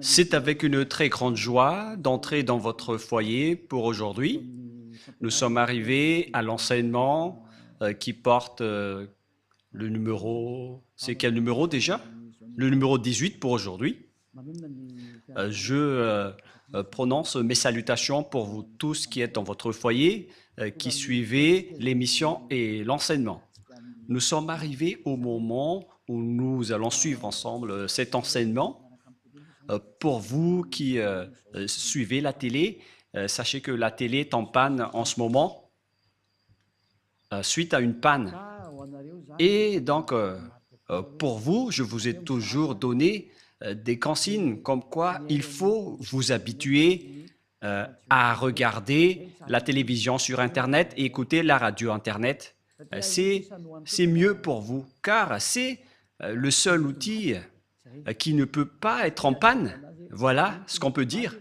C'est avec une très grande joie d'entrer dans votre foyer pour aujourd'hui. Nous sommes arrivés à l'enseignement qui porte le numéro... C'est quel numéro déjà? Le numéro 18 pour aujourd'hui. Je prononce mes salutations pour vous tous qui êtes dans votre foyer, qui suivez l'émission et l'enseignement. Nous sommes arrivés au moment où nous allons suivre ensemble cet enseignement. Pour vous qui suivez la télé, sachez que la télé est en panne en ce moment, suite à une panne. Et donc, pour vous, je vous ai toujours donné des consignes comme quoi il faut vous habituer à regarder la télévision sur Internet et écouter la radio Internet. C'est mieux pour vous, car c'est le seul outil qui ne peut pas être en panne. Voilà ce qu'on peut dire.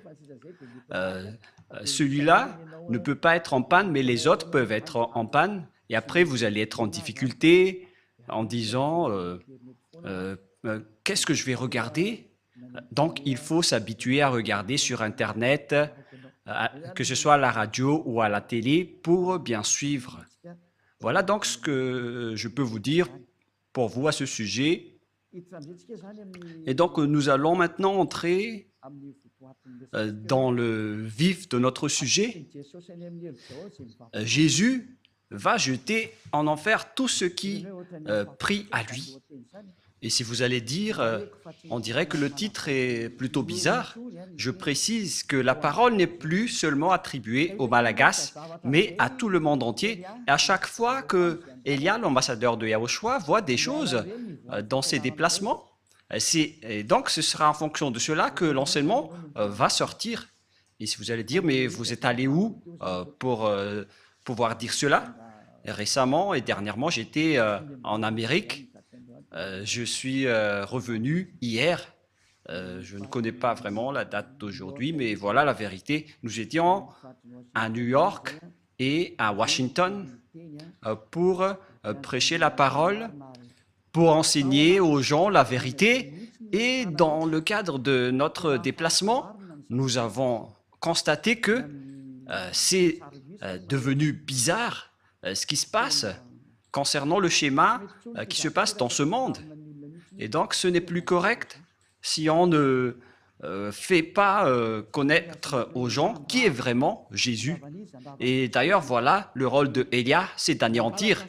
Celui-là ne peut pas être en panne, mais les autres peuvent être en panne. Et après, vous allez être en difficulté en disant qu'est-ce que je vais regarder? Donc, il faut s'habituer à regarder sur Internet, que ce soit à la radio ou à la télé, pour bien suivre. Voilà donc ce que je peux vous dire pour vous à ce sujet. Et donc, nous allons maintenant entrer dans le vif de notre sujet. Jésus va jeter en enfer tous ceux qui prient à lui. Et si vous allez dire, on dirait que le titre est plutôt bizarre, je précise que la parole n'est plus seulement attribuée aux Malagasy, mais à tout le monde entier. Et à chaque fois que Elia, l'ambassadeur de Yahushua, voit des choses dans ses déplacements, et donc ce sera en fonction de cela que l'enseignement va sortir. Et si vous allez dire, mais vous êtes allé où pour pouvoir dire cela? Récemment et dernièrement, j'étais en Amérique. Je suis revenu hier. Je ne connais pas vraiment la date d'aujourd'hui, mais voilà la vérité. Nous étions à New York et à Washington pour prêcher la parole, pour enseigner aux gens la vérité. Et dans le cadre de notre déplacement, nous avons constaté que c'est devenu bizarre ce qui se passe concernant le schéma qui se passe dans ce monde. Et donc, ce n'est plus correct si on ne fait pas connaître aux gens qui est vraiment Jésus. Et d'ailleurs, voilà, le rôle de Élia, c'est d'anéantir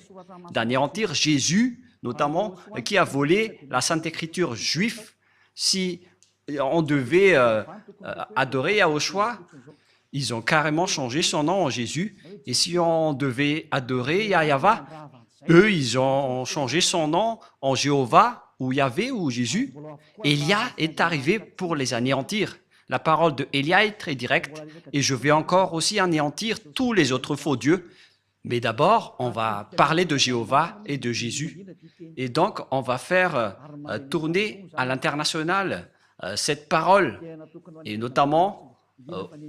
Jésus, notamment, qui a volé la Sainte Écriture juive. Si on devait adorer Yahushua, ils ont carrément changé son nom en Jésus. Et si on devait adorer Yahva, eux, ils ont changé son nom en Jéhovah, ou Yahvé, ou Jésus. Élia est arrivé pour les anéantir. La parole de Élia est très directe, et je vais encore aussi anéantir tous les autres faux dieux. Mais d'abord, on va parler de Jéhovah et de Jésus. Et donc, on va faire tourner à l'international cette parole, et notamment,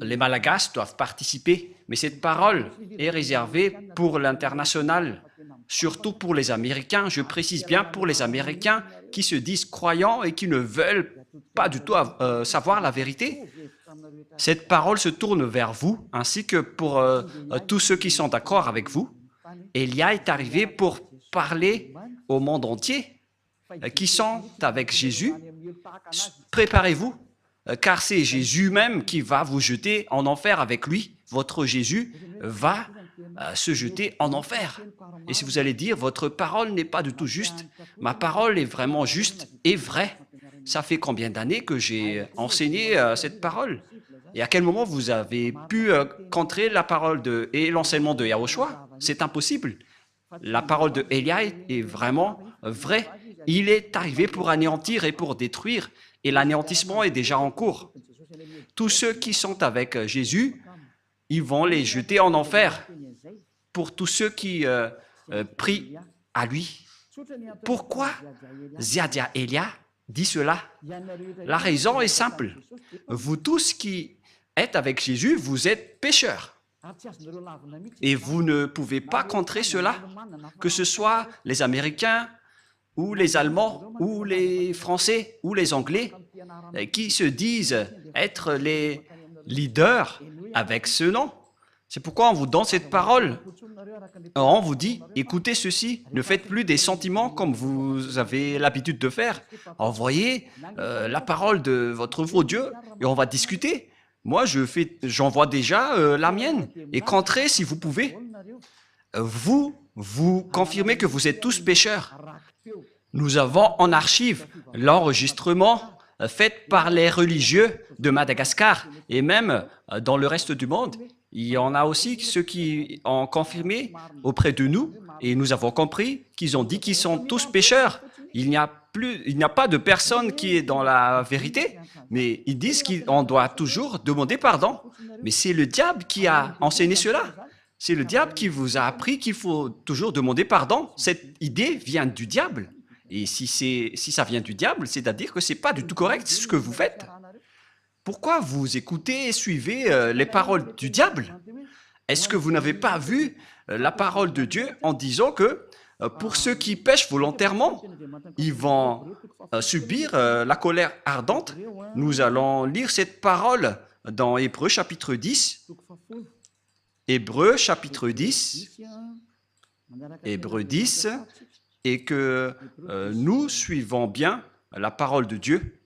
les Malagasy doivent participer, mais cette parole est réservée pour l'international, surtout pour les Américains. Je précise bien pour les Américains qui se disent croyants et qui ne veulent pas du tout savoir la vérité. Cette parole se tourne vers vous, ainsi que pour tous ceux qui sont d'accord avec vous. Élia est arrivé pour parler au monde entier, qui sont avec Jésus. Préparez-vous, car c'est Jésus même qui va vous jeter en enfer avec lui. Votre Jésus va se jeter en enfer. Et si vous allez dire, votre parole n'est pas du tout juste, ma parole est vraiment juste et vraie. Ça fait combien d'années que j'ai enseigné cette parole? Et à quel moment vous avez pu contrer la parole et l'enseignement de Yahushua? C'est impossible. La parole de Élia est vraiment vraie. Il est arrivé pour anéantir et pour détruire, et l'anéantissement est déjà en cours. Tous ceux qui sont avec Jésus, ils vont les jeter en enfer. Pour tous ceux qui prient à lui. Pourquoi Ziadia Elia dit cela? La raison est simple. Vous tous qui êtes avec Jésus, vous êtes pécheurs. Et vous ne pouvez pas contrer cela, que ce soit les Américains ou les Allemands, ou les Français, ou les Anglais, qui se disent être les leaders avec ce nom. C'est pourquoi on vous donne cette parole. On vous dit, écoutez ceci, ne faites plus des sentiments comme vous avez l'habitude de faire. Envoyez la parole de votre vrai Dieu et on va discuter. Moi, j'envoie déjà la mienne. Et qu'entrez si vous pouvez. Vous confirmez que vous êtes tous pécheurs. Nous avons en archive l'enregistrement fait par les religieux de Madagascar et même dans le reste du monde. Il y en a aussi ceux qui ont confirmé auprès de nous et nous avons compris qu'ils ont dit qu'ils sont tous pécheurs. Il n'y a pas de personne qui est dans la vérité, mais ils disent qu'on doit toujours demander pardon. Mais c'est le diable qui a enseigné cela. C'est le diable qui vous a appris qu'il faut toujours demander pardon. Cette idée vient du diable. Et si ça vient du diable, c'est-à-dire que ce n'est pas du tout correct ce que vous faites. Pourquoi vous écoutez et suivez les paroles du diable? Est-ce que vous n'avez pas vu la parole de Dieu en disant que pour ceux qui pêchent volontairement, ils vont subir la colère ardente? Nous allons lire cette parole dans Hébreux chapitre 10. Hébreux chapitre 10. Hébreux 10. Et que nous suivons bien la parole de Dieu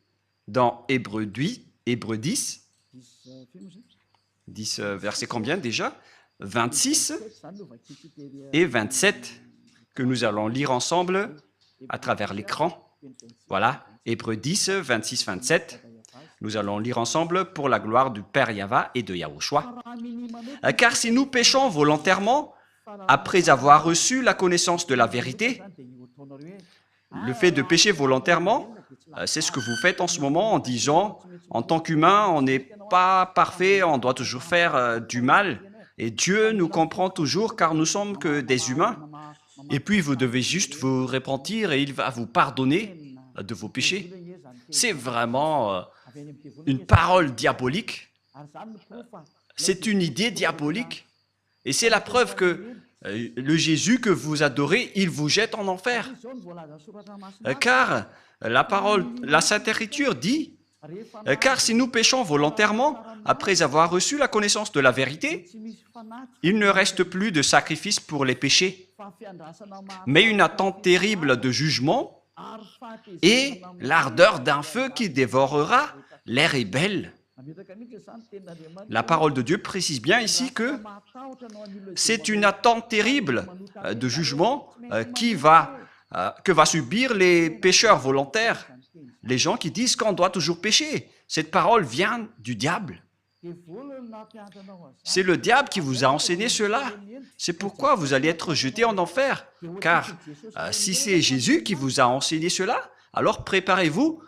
dans Hébreux 10. Hébreux 10, 10 verset combien déjà? 26 et 27 que nous allons lire ensemble à travers l'écran. Voilà, Hébreux 10, 26, 27. Nous allons lire ensemble pour la gloire du Père Yahva et de Yahushua. Car si nous péchons volontairement, après avoir reçu la connaissance de la vérité, le fait de pécher volontairement, c'est ce que vous faites en ce moment en disant, en tant qu'humain, on n'est pas parfait, on doit toujours faire du mal. Et Dieu nous comprend toujours car nous sommes que des humains. Et puis vous devez juste vous repentir et il va vous pardonner de vos péchés. C'est vraiment une parole diabolique. C'est une idée diabolique. Et c'est la preuve que le Jésus que vous adorez, il vous jette en enfer. Car la parole, la Sainte Écriture dit, car si nous péchons volontairement, après avoir reçu la connaissance de la vérité, il ne reste plus de sacrifice pour les péchés, mais une attente terrible de jugement et l'ardeur d'un feu qui dévorera les rebelles. La parole de Dieu précise bien ici que c'est une attente terrible de jugement que va subir les pécheurs volontaires, les gens qui disent qu'on doit toujours pécher. Cette parole vient du diable. C'est le diable qui vous a enseigné cela. C'est pourquoi vous allez être jetés en enfer. Car si c'est Jésus qui vous a enseigné cela, alors préparez-vous,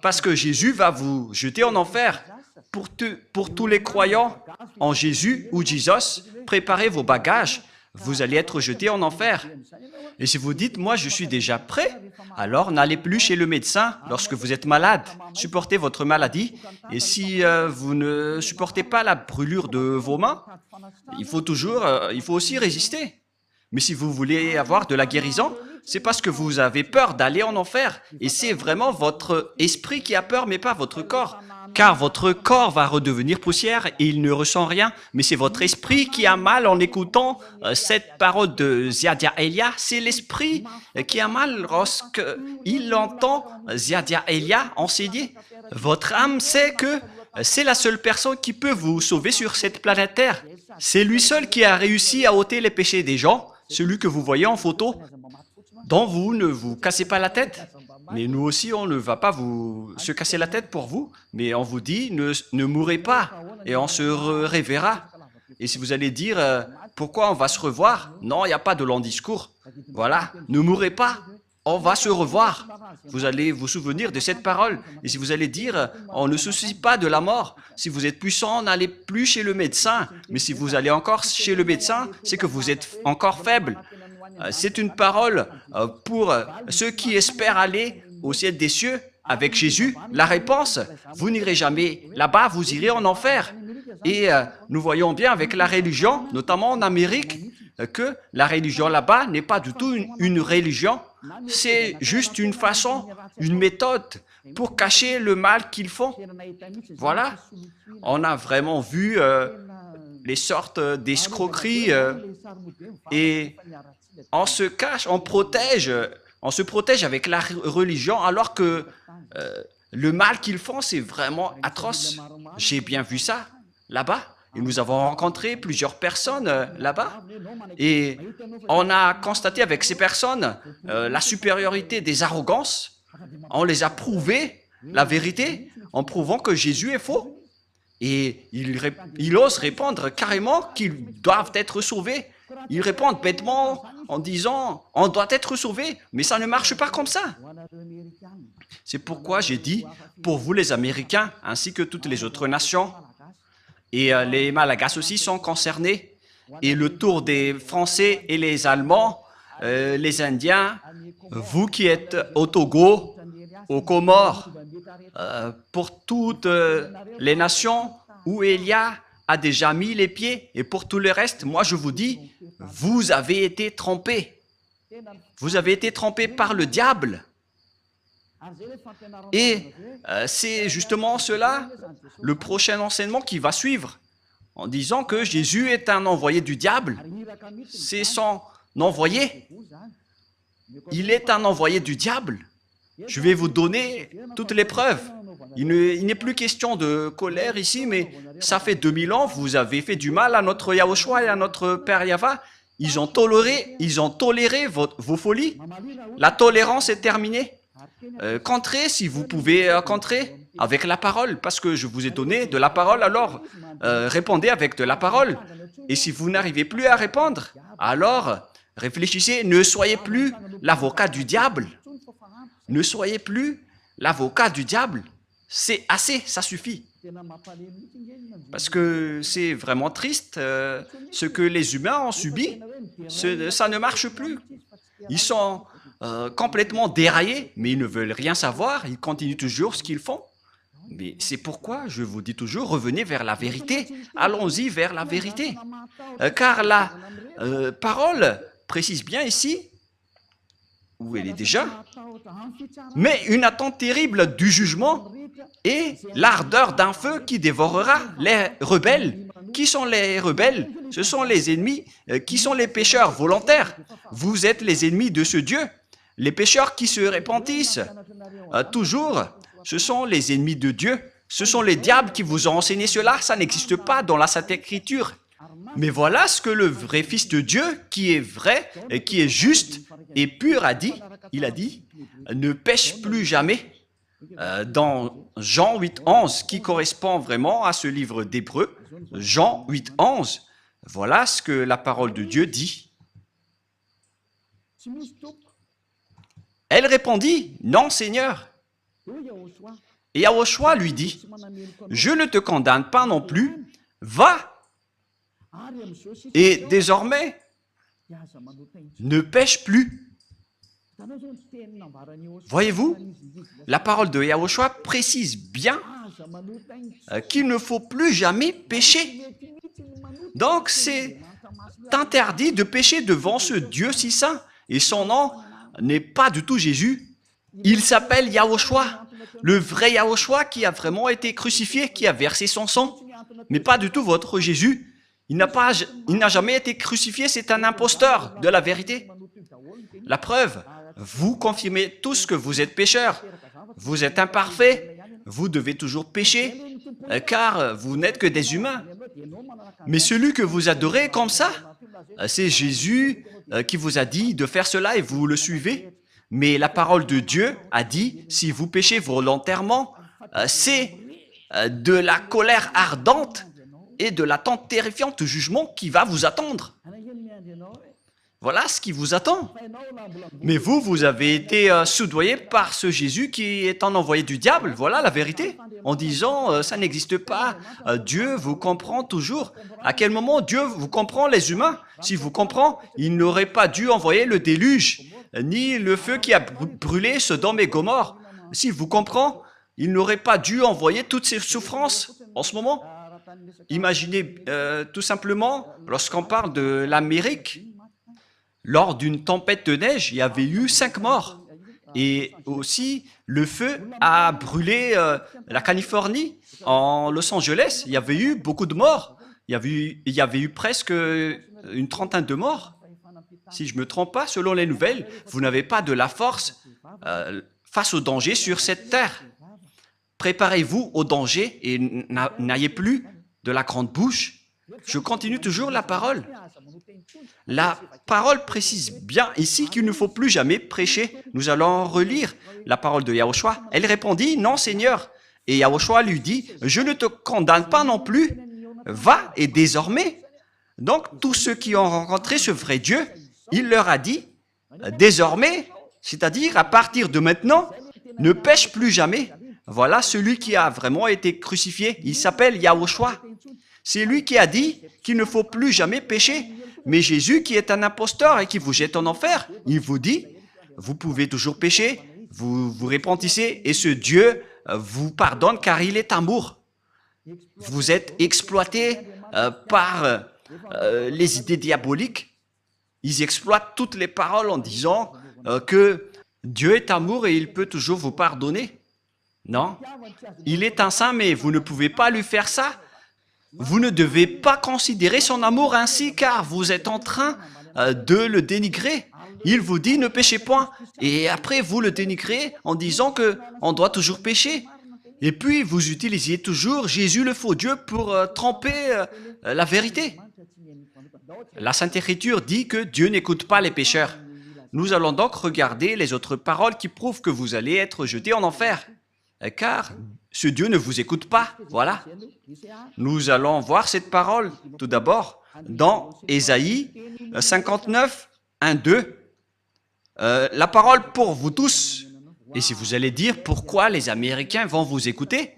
parce que Jésus va vous jeter en enfer. Pour tous les croyants en Jésus ou Jesus, préparez vos bagages. Vous allez être jetés en enfer. Et si vous dites, moi je suis déjà prêt, alors n'allez plus chez le médecin lorsque vous êtes malade. Supportez votre maladie. Et si vous ne supportez pas la brûlure de vos mains, il faut aussi résister. Mais si vous voulez avoir de la guérison, c'est parce que vous avez peur d'aller en enfer. Et c'est vraiment votre esprit qui a peur, mais pas votre corps. Car votre corps va redevenir poussière et il ne ressent rien. Mais c'est votre esprit qui a mal en écoutant cette parole de Ziadia Elia. C'est l'esprit qui a mal lorsqu'il entend Ziadia Elia enseigner. Votre âme sait que c'est la seule personne qui peut vous sauver sur cette planète Terre. C'est lui seul qui a réussi à ôter les péchés des gens, celui que vous voyez en photo, dont vous ne vous cassez pas la tête. Mais nous aussi, on ne va pas se casser la tête pour vous, mais on vous dit, ne mourrez pas, et on se reverra. Et si vous allez dire, pourquoi on va se revoir? Non, il n'y a pas de long discours. Voilà, ne mourrez pas, on va se revoir. Vous allez vous souvenir de cette parole. Et si vous allez dire, on ne se soucie pas de la mort. Si vous êtes puissant, n'allez plus chez le médecin. Mais si vous allez encore chez le médecin, c'est que vous êtes encore faible. C'est une parole pour ceux qui espèrent aller au ciel des cieux avec Jésus. La réponse, vous n'irez jamais là-bas, vous irez en enfer. Et nous voyons bien avec la religion, notamment en Amérique, que la religion là-bas n'est pas du tout une religion. c'est juste une façon, une méthode pour cacher le mal qu'ils font. Voilà, on a vraiment vu les sortes d'escroqueries et on se cache, on se protège avec la religion alors que le mal qu'ils font, c'est vraiment atroce. J'ai bien vu ça là-bas. Et nous avons rencontré plusieurs personnes là-bas et on a constaté avec ces personnes la supériorité des arrogances. On les a prouvé la vérité en prouvant que Jésus est faux. Et ils osent répondre carrément qu'ils doivent être sauvés. Ils répondent bêtement en disant « on doit être sauvé », mais ça ne marche pas comme ça. C'est pourquoi j'ai dit, pour vous les Américains, ainsi que toutes les autres nations, et les Malagasy aussi sont concernés, et le tour des Français et les Allemands, les Indiens, vous qui êtes au Togo, aux Comores, pour toutes les nations où Élia a déjà mis les pieds, et pour tout le reste, moi je vous dis, vous avez été trompés. Vous avez été trompés par le diable. Et c'est justement cela, le prochain enseignement qui va suivre, en disant que Jésus est un envoyé du diable. C'est son envoyé. Il est un envoyé du diable. Je vais vous donner toutes les preuves. Il n'est plus question de colère ici, mais ça fait 2000 ans, vous avez fait du mal à notre Yahushua et à notre Père Yahva. Ils ont toléré vos folies. La tolérance est terminée. Contrez si vous pouvez contrer avec la parole, parce que je vous ai donné de la parole, alors répondez avec de la parole. Et si vous n'arrivez plus à répondre, alors réfléchissez, ne soyez plus l'avocat du diable. Ne soyez plus l'avocat du diable. C'est assez, ça suffit. Parce que c'est vraiment triste ce que les humains ont subi. Ça ne marche plus. Ils sont complètement déraillés, mais ils ne veulent rien savoir. Ils continuent toujours ce qu'ils font. Mais c'est pourquoi je vous dis toujours, revenez vers la vérité. Allons-y vers la vérité. Car la parole précise bien ici, où elle est déjà, mais une attente terrible du jugement et l'ardeur d'un feu qui dévorera les rebelles. Qui sont les rebelles? Ce sont les ennemis. Qui sont les pécheurs volontaires? Vous êtes les ennemis de ce Dieu. Les pécheurs qui se repentissent toujours, ce sont les ennemis de Dieu. Ce sont les diables qui vous ont enseigné cela. Ça n'existe pas dans la Sainte Écriture. Mais voilà ce que le vrai Fils de Dieu, qui est vrai, et qui est juste et pur, a dit. Il a dit, ne pêche plus jamais. Dans Jean 8, 11, qui correspond vraiment à ce livre d'Hébreux, Jean 8, 11, voilà ce que la parole de Dieu dit. Elle répondit, non Seigneur. Et Yahushua lui dit, je ne te condamne pas non plus, va. Et désormais, ne pêche plus. Voyez-vous, la parole de Yahushua précise bien qu'il ne faut plus jamais pécher. Donc, c'est interdit de pécher devant ce Dieu si saint. Et son nom n'est pas du tout Jésus. Il s'appelle Yahushua, le vrai Yahushua qui a vraiment été crucifié, qui a versé son sang. Mais pas du tout votre Jésus. Il n'a jamais été crucifié, c'est un imposteur de la vérité. La preuve, vous confirmez tous que vous êtes pécheurs. Vous êtes imparfaits, vous devez toujours pécher, car vous n'êtes que des humains. Mais celui que vous adorez comme ça, c'est Jésus qui vous a dit de faire cela et vous le suivez. Mais la parole de Dieu a dit, si vous péchez volontairement, c'est de la colère ardente et de l'attente terrifiante du jugement qui va vous attendre. Voilà ce qui vous attend. Mais vous avez été soudoyé par ce Jésus qui est un envoyé du diable. Voilà la vérité. En disant, ça n'existe pas. Dieu vous comprend toujours. À quel moment Dieu vous comprend, les humains? Si vous comprend, il n'aurait pas dû envoyer le déluge, ni le feu qui a brûlé Sodome et Gomorrhe. Si vous comprend, il n'aurait pas dû envoyer toutes ces souffrances en ce moment. Imaginez tout simplement, lorsqu'on parle de l'Amérique, lors d'une tempête de neige, il y avait eu 5 morts. Et aussi, le feu a brûlé la Californie. En Los Angeles, il y avait eu beaucoup de morts. Il y avait eu presque une trentaine de morts. Si je ne me trompe pas, selon les nouvelles, vous n'avez pas de la force face au danger sur cette terre. Préparez-vous au danger et n'ayez plus de la grande bouche. Je continue toujours la parole. La parole précise bien ici qu'il ne faut plus jamais prêcher. Nous allons relire la parole de Yahushua. Elle répondit, « Non, Seigneur. » Et Yahushua lui dit, « Je ne te condamne pas non plus. Va et désormais. » Donc, tous ceux qui ont rencontré ce vrai Dieu, il leur a dit, « Désormais, c'est-à-dire à partir de maintenant, ne pêche plus jamais. » Voilà celui qui a vraiment été crucifié. Il s'appelle Yahushua. C'est lui qui a dit qu'il ne faut plus jamais pécher. Mais Jésus, qui est un imposteur et qui vous jette en enfer, il vous dit, vous pouvez toujours pécher, vous vous repentissez et ce Dieu vous pardonne car il est amour. Vous êtes exploité par les idées diaboliques. Ils exploitent toutes les paroles en disant que Dieu est amour et il peut toujours vous pardonner. Non, il est un saint, mais vous ne pouvez pas lui faire ça. Vous ne devez pas considérer son amour ainsi, car vous êtes en train de le dénigrer. Il vous dit, ne péchez point. Et après, vous le dénigrez en disant qu'on doit toujours pécher. Et puis, vous utilisiez toujours Jésus le faux Dieu pour tromper la vérité. La Sainte Écriture dit que Dieu n'écoute pas les pécheurs. Nous allons donc regarder les autres paroles qui prouvent que vous allez être jetés en enfer. Car ce Dieu ne vous écoute pas. Voilà. Nous allons voir cette parole tout d'abord dans Ésaïe 59, 1, 2. La parole pour vous tous. Et si vous allez dire pourquoi les Américains vont vous écouter,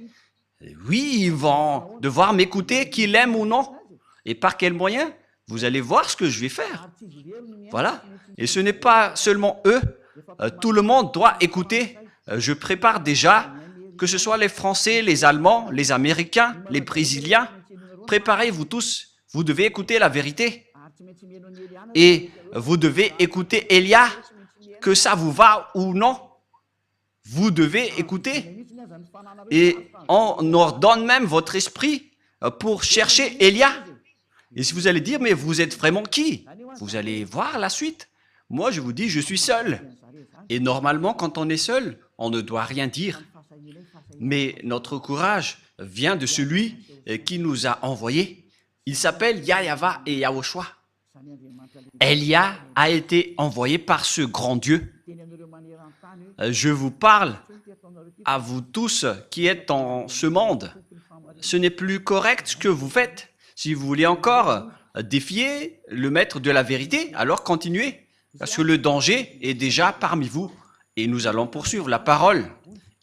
oui, ils vont devoir m'écouter, qu'ils l'aiment ou non. Et par quel moyen? Vous allez voir ce que je vais faire. Voilà. Et ce n'est pas seulement eux. Tout le monde doit écouter. Je prépare déjà, que ce soit les Français, les Allemands, les Américains, les Brésiliens. Préparez-vous tous. Vous devez écouter la vérité. Et vous devez écouter Élia, que ça vous va ou non. Vous devez écouter. Et on ordonne même votre esprit pour chercher Élia. Et si vous allez dire, mais vous êtes vraiment qui? Vous allez voir la suite. Moi, je vous dis, je suis seul. Et normalement, quand on est seul, on ne doit rien dire. Mais notre courage vient de celui qui nous a envoyés. Il s'appelle Yahava et Yahushua. Élia a été envoyé par ce grand Dieu. Je vous parle à vous tous qui êtes dans ce monde. Ce n'est plus correct ce que vous faites. Si vous voulez encore défier le maître de la vérité, alors continuez, parce que le danger est déjà parmi vous. Et nous allons poursuivre la parole.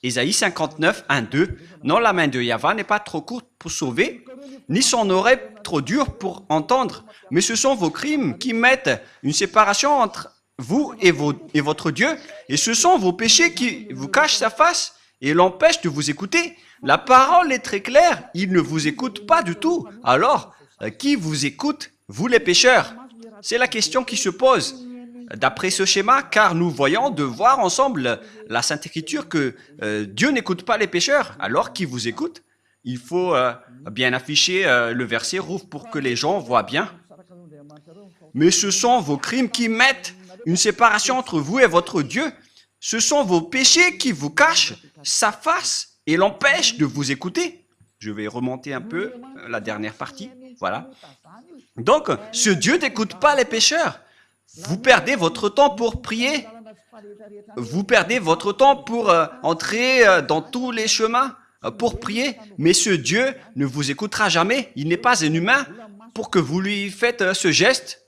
Ésaïe 59, 1, 2. Non, la main de Yahva n'est pas trop courte pour sauver, ni son oreille trop dure pour entendre, mais ce sont vos crimes qui mettent une séparation entre vous et votre Dieu, et ce sont vos péchés qui vous cachent sa face et l'empêchent de vous écouter. La parole est très claire, il ne vous écoute pas du tout. Alors, qui vous écoute, vous les pécheurs? C'est la question qui se pose. D'après ce schéma, car nous voyons de voir ensemble la Sainte Écriture que Dieu n'écoute pas les pécheurs. Alors, qui vous écoute? Il faut bien afficher le verset rouge pour que les gens voient bien. Mais ce sont vos crimes qui mettent une séparation entre vous et votre Dieu. Ce sont vos péchés qui vous cachent sa face et l'empêchent de vous écouter. Je vais remonter un peu la dernière partie. Voilà. Donc, ce Dieu n'écoute pas les pécheurs. Vous perdez votre temps pour prier. Vous perdez votre temps pour entrer dans tous les chemins pour prier. Mais ce Dieu ne vous écoutera jamais. Il n'est pas un humain pour que vous lui faites ce geste.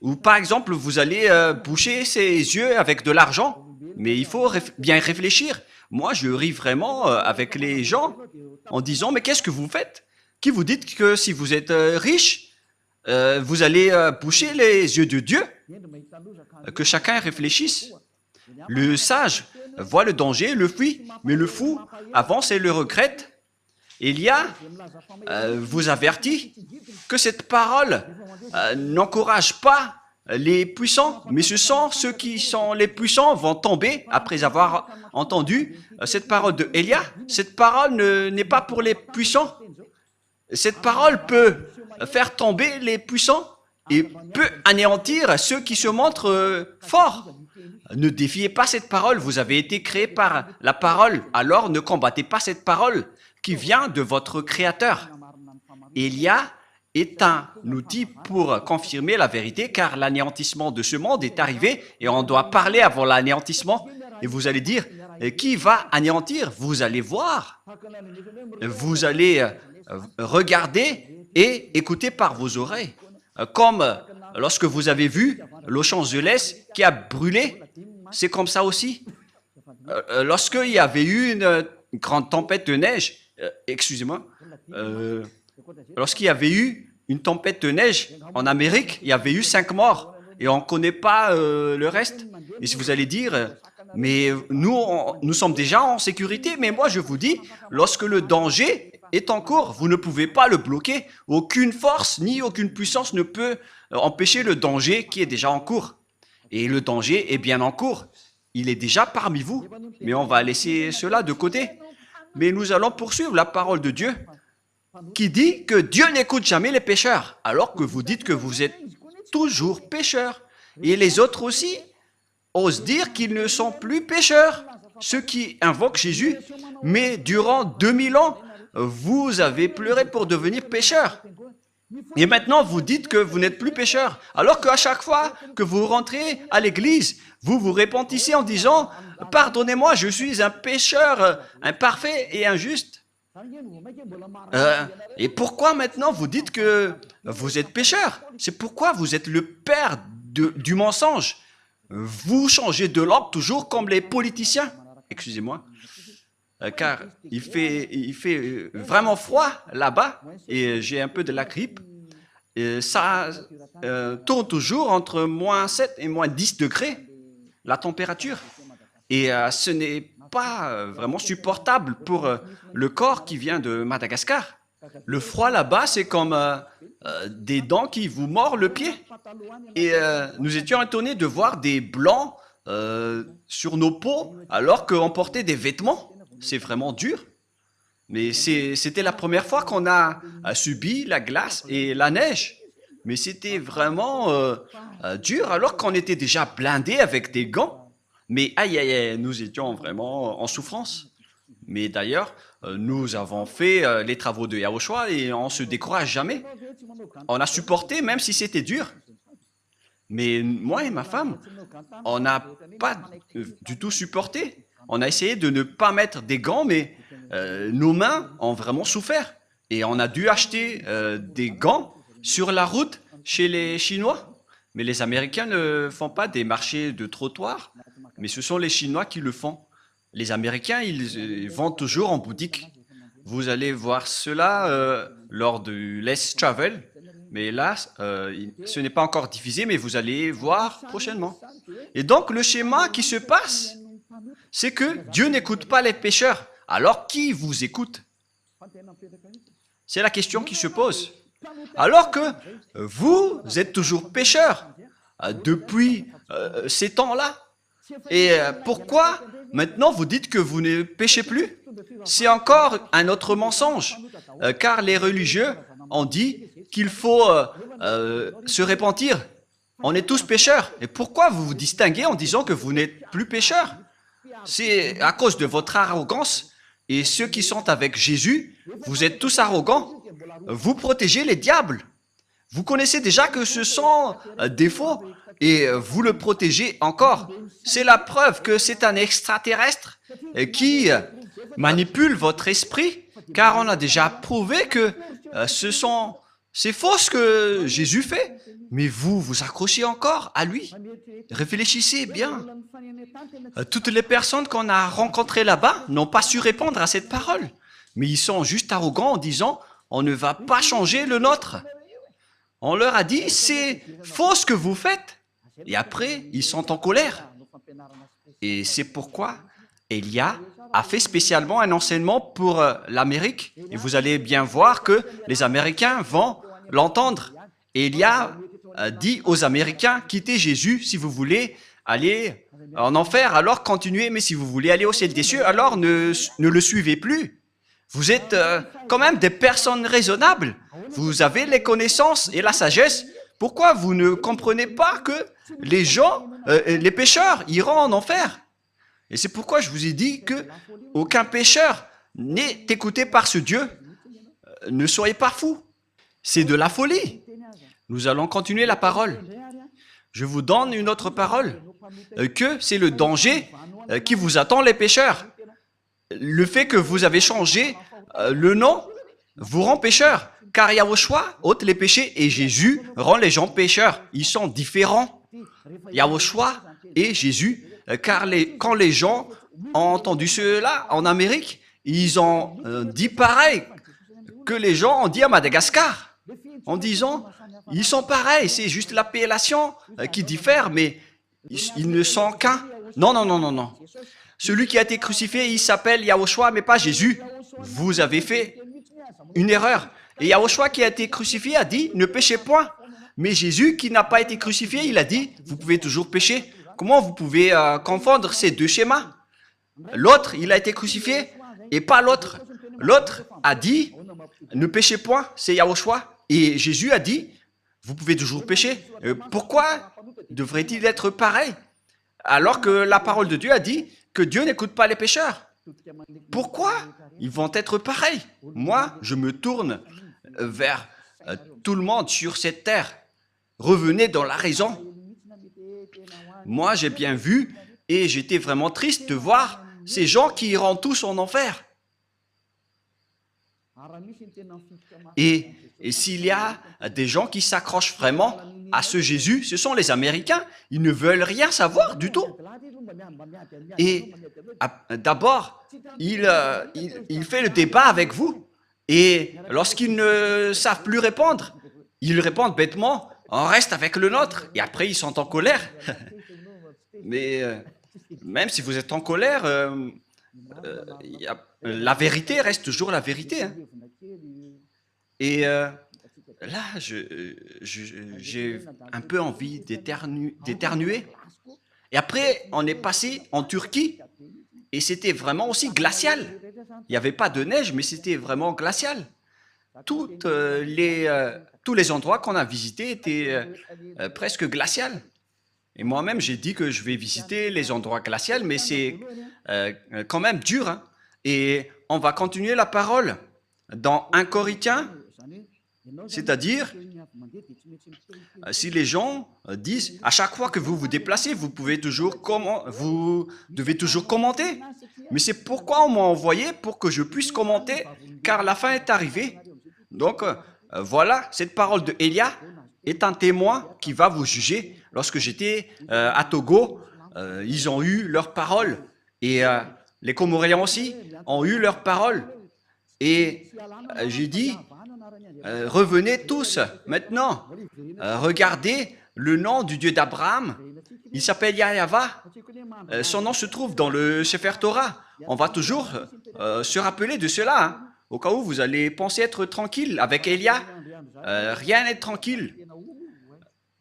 Ou par exemple, vous allez boucher ses yeux avec de l'argent. Mais il faut bien réfléchir. Moi, je ris vraiment avec les gens en disant, mais qu'est-ce que vous faites? Qui vous dites que si vous êtes riche, vous allez boucher les yeux de Dieu? Que chacun réfléchisse. Le sage voit le danger, le fuit, mais le fou avance et le regrette. Élia vous avertit que cette parole n'encourage pas les puissants, mais ce sont ceux qui sont les puissants vont tomber après avoir entendu cette parole de Élia. Cette parole n'est pas pour les puissants. Cette parole peut faire tomber les puissants et peut anéantir ceux qui se montrent forts. Ne défiez pas cette parole, vous avez été créé par la parole, alors ne combattez pas cette parole qui vient de votre Créateur. Élia est un outil pour confirmer la vérité, car l'anéantissement de ce monde est arrivé et on doit parler avant l'anéantissement. Et vous allez dire, qui va anéantir? Vous allez voir, vous allez regarder et écouter par vos oreilles. Comme lorsque vous avez vu Los Angeles qui a brûlé, c'est comme ça aussi. Lorsqu'il y avait eu une grande tempête de neige, excusez-moi, lorsqu'il y avait eu une tempête de neige en Amérique, il y avait eu 5 morts et on ne connaît pas le reste. Et si vous allez dire, mais nous sommes déjà en sécurité, mais moi je vous dis, lorsque le danger est en cours, vous ne pouvez pas le bloquer. Aucune force ni aucune puissance ne peut empêcher le danger qui est déjà en cours. Et le danger est bien en cours. Il est déjà parmi vous, mais on va laisser cela de côté. Mais nous allons poursuivre la parole de Dieu qui dit que Dieu n'écoute jamais les pécheurs, alors que vous dites que vous êtes toujours pécheurs. Et les autres aussi osent dire qu'ils ne sont plus pécheurs, ceux qui invoquent Jésus. Mais durant 2000 ans, vous avez pleuré pour devenir pécheurs. Et maintenant, vous dites que vous n'êtes plus pécheur, alors qu'à chaque fois que vous rentrez à l'église, vous vous repentissez en disant « Pardonnez-moi, je suis un pécheur imparfait et injuste. » Et pourquoi maintenant vous dites que vous êtes pécheur? C'est pourquoi vous êtes le père du mensonge. Vous changez de langue toujours comme les politiciens. Excusez-moi. Car il fait vraiment froid là-bas et j'ai un peu de la grippe. Et ça tourne toujours entre moins 7 et moins 10 degrés, la température. Et ce n'est pas vraiment supportable pour le corps qui vient de Madagascar. Le froid là-bas, c'est comme des dents qui vous mordent le pied. Et nous étions étonnés de voir des blancs sur nos peaux alors qu'on portait des vêtements. C'est vraiment dur. Mais c'était la première fois qu'on a subi la glace et la neige. Mais c'était vraiment dur alors qu'on était déjà blindés avec des gants. Mais aïe, aïe, aïe, nous étions vraiment en souffrance. Mais d'ailleurs, nous avons fait les travaux de Yahushua et on ne se décourage jamais. On a supporté même si c'était dur. Mais moi et ma femme, on n'a pas du tout supporté. On a essayé de ne pas mettre des gants, mais nos mains ont vraiment souffert. Et on a dû acheter des gants sur la route chez les Chinois. Mais les Américains ne font pas des marchés de trottoirs, mais ce sont les Chinois qui le font. Les Américains, ils vendent toujours en boutique. Vous allez voir cela lors du Let's Travel. Mais là, ce n'est pas encore diffusé, mais vous allez voir prochainement. Et donc, le schéma qui se passe, c'est que Dieu n'écoute pas les pécheurs. Alors, qui vous écoute? C'est la question qui se pose. Alors que vous êtes toujours pécheurs depuis ces temps-là. Et pourquoi maintenant vous dites que vous ne péchez plus? C'est encore un autre mensonge, car les religieux ont dit qu'il faut se repentir. On est tous pécheurs. Et pourquoi vous vous distinguez en disant que vous n'êtes plus pécheurs? C'est à cause de votre arrogance. Et ceux qui sont avec Jésus, vous êtes tous arrogants. Vous protégez les diables. Vous connaissez déjà que ce sont des faux et vous le protégez encore. C'est la preuve que c'est un extraterrestre qui manipule votre esprit, car on a déjà prouvé que c'est faux ce que Jésus fait. Mais vous vous accrochez encore à lui. Réfléchissez bien. Toutes les personnes qu'on a rencontrées là-bas n'ont pas su répondre à cette parole. Mais ils sont juste arrogants en disant « on ne va pas changer le nôtre ». On leur a dit « c'est faux ce que vous faites ». Et après, ils sont en colère. Et c'est pourquoi Élia a fait spécialement un enseignement pour l'Amérique. Et vous allez bien voir que les Américains vont l'entendre. Élia dit aux Américains, quittez Jésus si vous voulez aller en enfer, alors continuez, mais si vous voulez aller au ciel des cieux, alors ne le suivez plus. Vous êtes quand même des personnes raisonnables. Vous avez les connaissances et la sagesse. Pourquoi vous ne comprenez pas que les gens, les pécheurs, iront en enfer? Et c'est pourquoi je vous ai dit que aucun pécheur n'est écouté par ce Dieu. Ne soyez pas fous. C'est de la folie. Nous allons continuer la parole. Je vous donne une autre parole, que c'est le danger qui vous attend les pécheurs. Le fait que vous avez changé le nom vous rend pécheur, car Yahushua ôte les péchés et Jésus rend les gens pécheurs. Ils sont différents. Yahushua et Jésus, car quand les gens ont entendu cela en Amérique, ils ont dit pareil que les gens ont dit à Madagascar, en disant, ils sont pareils, c'est juste l'appellation qui diffère, mais ils ne sont qu'un. Non, non, non, non, non. Celui qui a été crucifié, il s'appelle Yahushua, mais pas Jésus. Vous avez fait une erreur. Et Yahushua qui a été crucifié a dit, ne péchez point. Mais Jésus qui n'a pas été crucifié, il a dit, vous pouvez toujours pécher. Comment vous pouvez confondre ces deux schémas? L'autre, il a été crucifié et pas l'autre. L'autre a dit, ne péchez point, c'est Yahushua. Et Jésus a dit, vous pouvez toujours pécher. Pourquoi devrait-il être pareil? Alors que la parole de Dieu a dit que Dieu n'écoute pas les pécheurs. Pourquoi ils vont être pareils? Moi, je me tourne vers tout le monde sur cette terre. Revenez dans la raison. Moi, j'ai bien vu et j'étais vraiment triste de voir ces gens qui iront tous en enfer. Et s'il y a des gens qui s'accrochent vraiment à ce Jésus, ce sont les Américains. Ils ne veulent rien savoir du tout. Et d'abord, il fait le débat avec vous. Et lorsqu'ils ne savent plus répondre, ils répondent bêtement, on reste avec le nôtre. Et après, ils sont en colère. Mais même si vous êtes en colère, la vérité reste toujours la vérité. Hein. Et là, j'ai un peu envie d'éternuer. Et après, on est passé en Turquie et c'était vraiment aussi glacial. Il n'y avait pas de neige, mais c'était vraiment glacial. Tous les endroits qu'on a visités étaient presque glaciales. Et moi-même, j'ai dit que je vais visiter les endroits glaciaux, mais c'est quand même dur. Hein. Et on va continuer la parole dans 1 Corinthiens, c'est-à-dire, si les gens disent, à chaque fois que vous vous déplacez, vous devez toujours commenter. Mais c'est pourquoi on m'a envoyé pour que je puisse commenter, car la fin est arrivée. Donc, voilà, cette parole de Elia est un témoin qui va vous juger. Lorsque j'étais à Togo, ils ont eu leur parole. Et les Comoriens aussi ont eu leur parole. Et j'ai dit, revenez tous maintenant. Regardez le nom du Dieu d'Abraham. Il s'appelle Yahva. Son nom se trouve dans le Sefer Torah. On va toujours se rappeler de cela. Hein. Au cas où vous allez penser être tranquille avec Elia, rien n'est tranquille.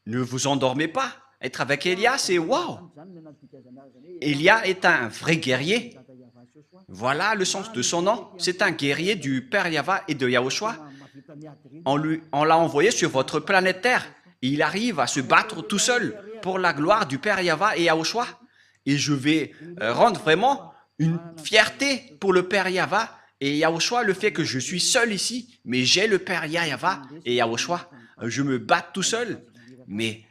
Ne vous endormez pas. Être avec Elia, c'est waouh. Elia est un vrai guerrier. Voilà le sens de son nom. C'est un guerrier du Père Yahva et de Yahushua. On l'a envoyé sur votre planète Terre. Et il arrive à se battre tout seul pour la gloire du Père Yahva et Yahushua. Et je vais rendre vraiment une fierté pour le Père Yahva et Yahushua, le fait que je suis seul ici, mais j'ai le Père Yahva et Yahushua. Je me bats tout seul, mais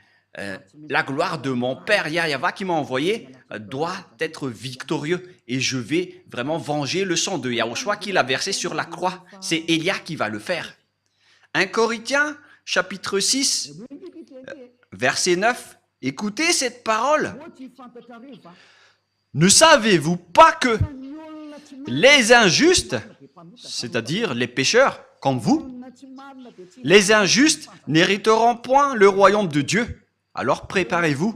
la gloire de mon Père Yahva qui m'a envoyé doit être victorieux. Et je vais vraiment venger le sang de Yahushua qu'il a versé sur la croix. C'est Elia qui va le faire. 1 Corinthiens, chapitre 6, verset 9. Écoutez cette parole. Ne savez-vous pas que les injustes, c'est-à-dire les pécheurs comme vous, les injustes n'hériteront point le royaume de Dieu. Alors préparez-vous.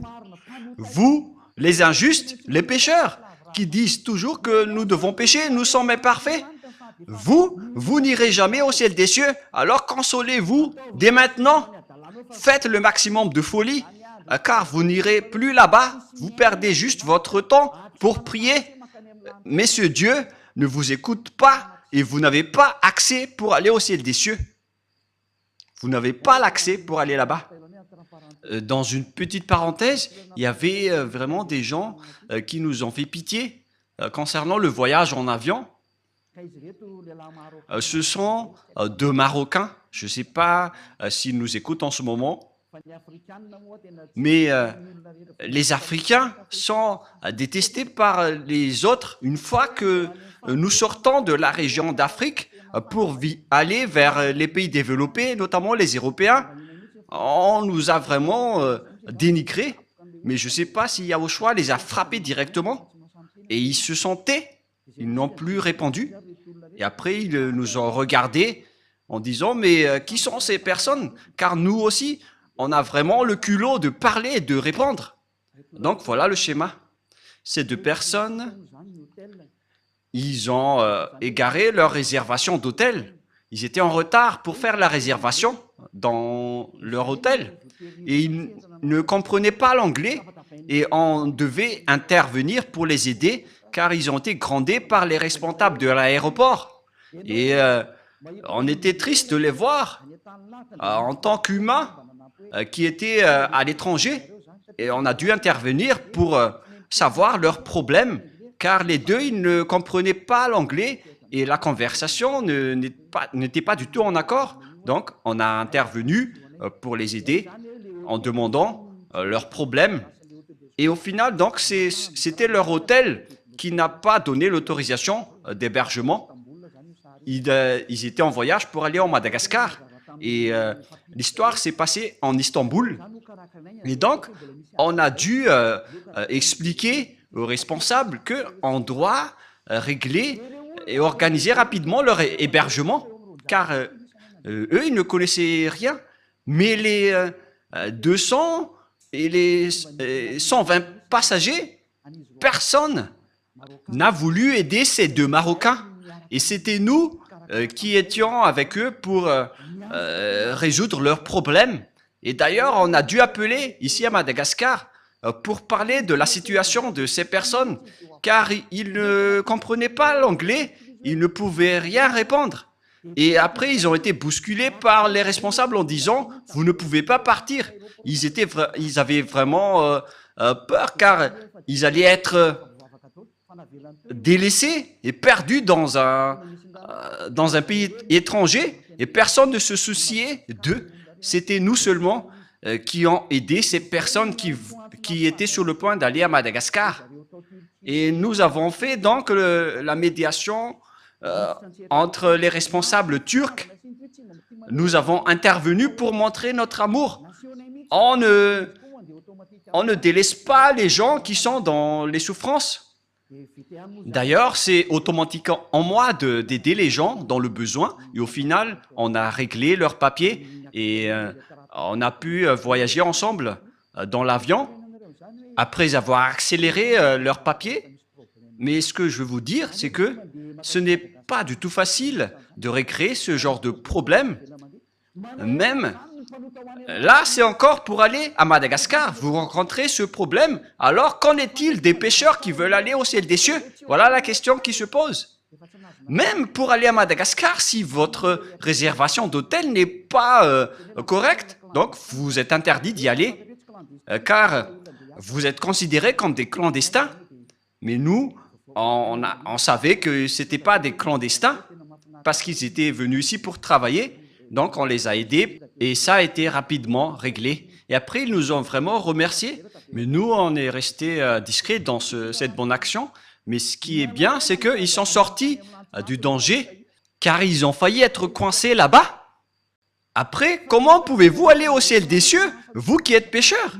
Vous, les injustes, les pécheurs, qui disent toujours que nous devons pécher, nous sommes imparfaits. Vous n'irez jamais au ciel des cieux, alors consolez-vous dès maintenant. faites le maximum de folie, car vous n'irez plus là-bas, vous perdez juste votre temps pour prier. Mais ce Dieu ne vous écoute pas et vous n'avez pas accès pour aller au ciel des cieux. Vous n'avez pas l'accès pour aller là-bas. Dans une petite parenthèse, il y avait vraiment des gens qui nous ont fait pitié concernant le voyage en avion. Ce sont deux Marocains. Je ne sais pas s'ils nous écoutent en ce moment, mais les Africains sont détestés par les autres une fois que nous sortons de la région d'Afrique pour aller vers les pays développés, notamment les Européens. On nous a vraiment dénigrés, mais je ne sais pas si Yahushua les a frappés directement et ils se sont tais, ils n'ont plus répondu. Et après, ils nous ont regardés en disant « Mais qui sont ces personnes ?» Car nous aussi, on a vraiment le culot de parler et de répondre. Donc voilà le schéma. Ces deux personnes, ils ont égaré leur réservation d'hôtel. Ils étaient en retard pour faire la réservation dans leur hôtel. Et ils ne comprenaient pas l'anglais et on devait intervenir pour les aider car ils ont été grondés par les responsables de l'aéroport. Et on était triste de les voir en tant qu'humains qui étaient à l'étranger. Et on a dû intervenir pour savoir leurs problèmes, car les deux, ils ne comprenaient pas l'anglais et la conversation n'était pas du tout en accord. Donc, on a intervenu pour les aider en demandant leurs problèmes. Et au final, donc, c'était leur hôtel qui n'a pas donné l'autorisation d'hébergement. Ils étaient en voyage pour aller en Madagascar. Et l'histoire s'est passée en Istanbul. Et donc, on a dû expliquer aux responsables qu'on doit régler et organiser rapidement leur hébergement, car eux, ils ne connaissaient rien. Mais les 200 et les 120 passagers, personne n'a voulu aider ces deux Marocains. Et c'était nous qui étions avec eux pour résoudre leurs problèmes. Et d'ailleurs, on a dû appeler ici à Madagascar pour parler de la situation de ces personnes, car ils ne comprenaient pas l'anglais, ils ne pouvaient rien répondre. Et après, ils ont été bousculés par les responsables en disant « Vous ne pouvez pas partir ». Ils avaient vraiment peur, car ils allaient être délaissés et perdus dans un pays étranger, et personne ne se souciait d'eux. C'était nous seulement qui ont aidé ces personnes qui étaient sur le point d'aller à Madagascar. Et nous avons fait donc la médiation entre les responsables turcs. Nous avons intervenu pour montrer notre amour. On ne délaisse pas les gens qui sont dans les souffrances. D'ailleurs, c'est automatique en moi d'aider les gens dans le besoin. Et au final, on a réglé leurs papiers et on a pu voyager ensemble dans l'avion après avoir accéléré leurs papiers. Mais ce que je veux vous dire, c'est que ce n'est pas du tout facile de recréer ce genre de problème. Même là, c'est encore pour aller à Madagascar. Vous rencontrez ce problème. Alors, qu'en est-il des pêcheurs qui veulent aller au ciel des cieux? Voilà la question qui se pose. Même pour aller à Madagascar, si votre réservation d'hôtel n'est pas correcte, donc vous êtes interdit d'y aller, car vous êtes considérés comme des clandestins. Mais nous, on savait que ce n'étaient pas des clandestins, parce qu'ils étaient venus ici pour travailler. Donc, on les a aidés et ça a été rapidement réglé. Et après, ils nous ont vraiment remerciés. Mais nous, on est restés discrets dans cette bonne action. Mais ce qui est bien, c'est qu'ils sont sortis du danger, car ils ont failli être coincés là-bas. Après, comment pouvez-vous aller au ciel des cieux, vous qui êtes pécheurs?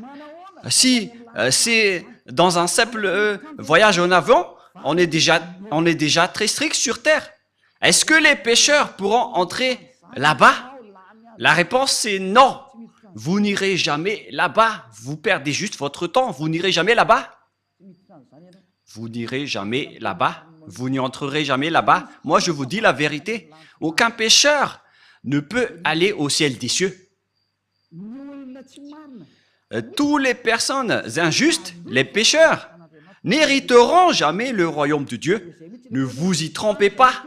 Si c'est dans un simple voyage en avion, on est déjà très strict sur terre. Est-ce que les pécheurs pourront entrer là-bas? La réponse c'est non. Vous n'irez jamais là-bas. Vous perdez juste votre temps. Vous n'irez jamais là-bas. Vous n'irez jamais là-bas. Vous n'y entrerez jamais là-bas. Moi, je vous dis la vérité. Aucun pécheur ne peut aller au ciel des cieux. Toutes les personnes injustes, les pécheurs, n'hériteront jamais le royaume de Dieu. Ne vous y trompez pas.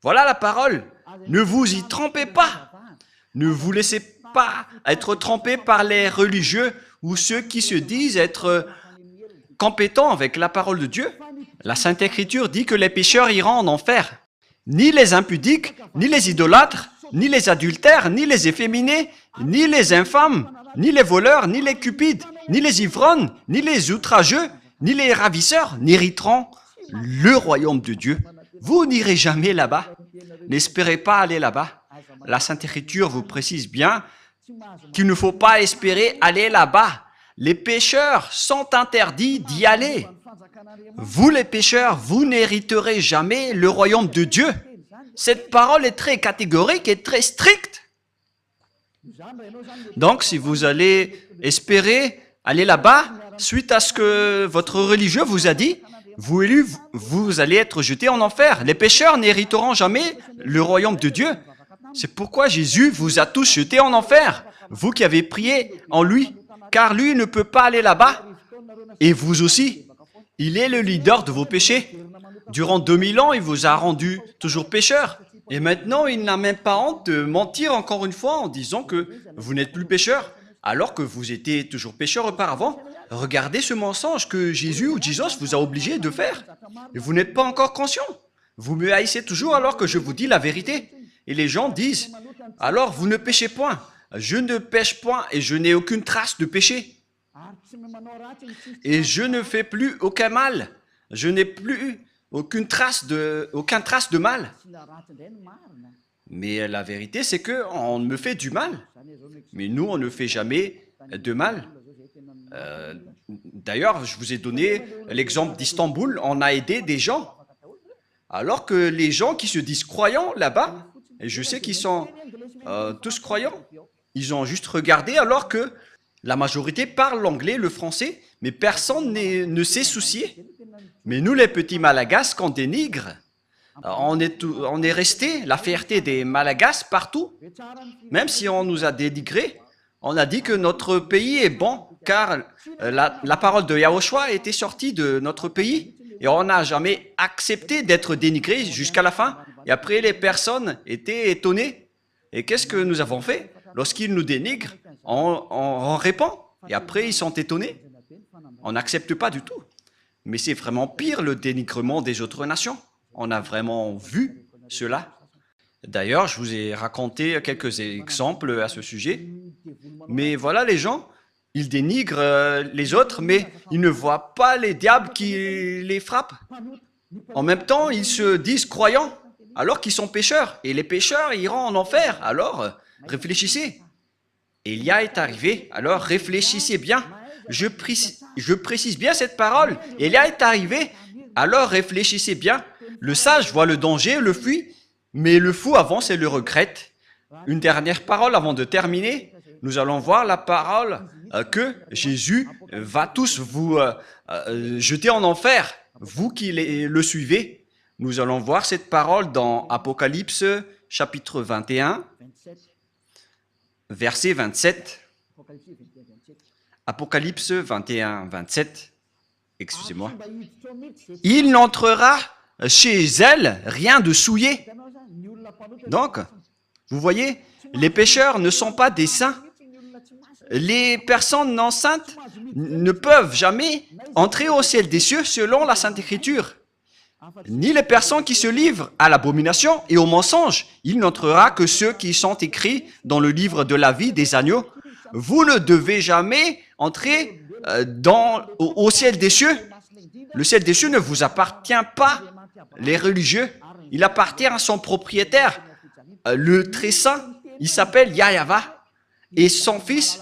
Voilà la parole. Ne vous y trompez pas. Ne vous laissez pas être trompés par les religieux ou ceux qui se disent être compétents avec la parole de Dieu. La Sainte Écriture dit que les pécheurs iront en enfer. Ni les impudiques, ni les idolâtres, ni les adultères, ni les efféminés, ni les infâmes, ni les voleurs, ni les cupides, ni les ivrognes, ni les outrageux, ni les ravisseurs n'hériteront le royaume de Dieu. Vous n'irez jamais là-bas. N'espérez pas aller là-bas. La Sainte Écriture vous précise bien qu'il ne faut pas espérer aller là-bas. Les pécheurs sont interdits d'y aller. Vous les pécheurs, vous n'hériterez jamais le royaume de Dieu. Cette parole est très catégorique et très stricte. Donc, si vous allez espérer aller là-bas, suite à ce que votre religieux vous a dit, vous allez être jeté en enfer. Les pécheurs n'hériteront jamais le royaume de Dieu. C'est pourquoi Jésus vous a tous jetés en enfer, vous qui avez prié en lui, car lui ne peut pas aller là-bas, et vous aussi. Il est le leader de vos péchés. Durant 2000 ans, il vous a rendu toujours pécheur. Et maintenant, il n'a même pas honte de mentir encore une fois en disant que vous n'êtes plus pécheur, alors que vous étiez toujours pécheur auparavant. Regardez ce mensonge que Jésus ou Jesus vous a obligé de faire. Et vous n'êtes pas encore conscient. Vous me haïssez toujours alors que je vous dis la vérité. Et les gens disent, alors vous ne péchez point. Je ne pêche point et je n'ai aucune trace de péché. Et je ne fais plus aucun mal. Je n'ai plus aucune trace de mal. Mais la vérité, c'est qu'on me fait du mal. Mais nous, on ne fait jamais de mal. D'ailleurs, je vous ai donné l'exemple d'Istanbul. On a aidé des gens. Alors que les gens qui se disent croyants là-bas, et je sais qu'ils sont tous croyants, ils ont juste regardé alors que la majorité parle l'anglais, le français, mais personne ne s'est soucié. Mais nous, les petits Malagasy, qu'on dénigre, on est resté la fierté des Malagasy partout. Même si on nous a dénigrés, on a dit que notre pays est bon, car la parole de Yahushua était sortie de notre pays. Et on n'a jamais accepté d'être dénigré jusqu'à la fin. Et après, les personnes étaient étonnées. Et qu'est-ce que nous avons fait? Lorsqu'ils nous dénigrent, on répond. Et après, ils sont étonnés. On n'accepte pas du tout. Mais c'est vraiment pire le dénigrement des autres nations. On a vraiment vu cela. D'ailleurs, je vous ai raconté quelques exemples à ce sujet. Mais voilà, les gens, ils dénigrent les autres, mais ils ne voient pas les diables qui les frappent. En même temps, ils se disent croyants, alors qu'ils sont pécheurs. Et les pécheurs iront en enfer. Alors, réfléchissez. Élia est arrivé, alors réfléchissez bien. Je précise bien cette parole. Élia est arrivé, alors réfléchissez bien. Le sage voit le danger, le fuit, mais le fou avance et le regrette. Une dernière parole avant de terminer. Nous allons voir la parole que Jésus va tous vous jeter en enfer, vous qui le suivez. Nous allons voir cette parole dans Apocalypse chapitre 21, verset 27. Apocalypse 21, 27. Excusez-moi. Il n'entrera chez elle rien de souillé. Donc, vous voyez, les pécheurs ne sont pas des saints. Les personnes non saintes ne peuvent jamais entrer au ciel des cieux selon la Sainte Écriture. Ni les personnes qui se livrent à l'abomination et au mensonge. Il n'entrera que ceux qui sont écrits dans le livre de la vie des agneaux. Vous ne devez jamais entrer au ciel des cieux. Le ciel des cieux ne vous appartient pas, les religieux. Il appartient à son propriétaire, le très saint. Il s'appelle Yahava. Et son fils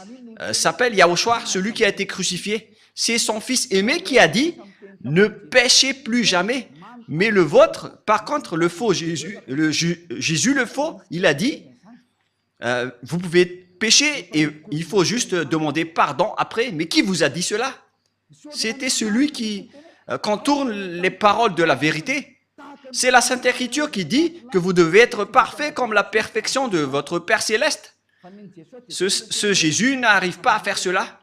s'appelle Yahushua, celui qui a été crucifié. C'est son fils aimé qui a dit « Ne péchez plus jamais ». Mais le vôtre, par contre, le faux Jésus, Jésus le faux, il a dit « Vous pouvez pécher et il faut juste demander pardon après. » Mais qui vous a dit cela? C'était celui qui contourne les paroles de la vérité. C'est la Sainte Écriture qui dit que vous devez être parfait comme la perfection de votre Père Céleste. Ce Jésus n'arrive pas à faire cela.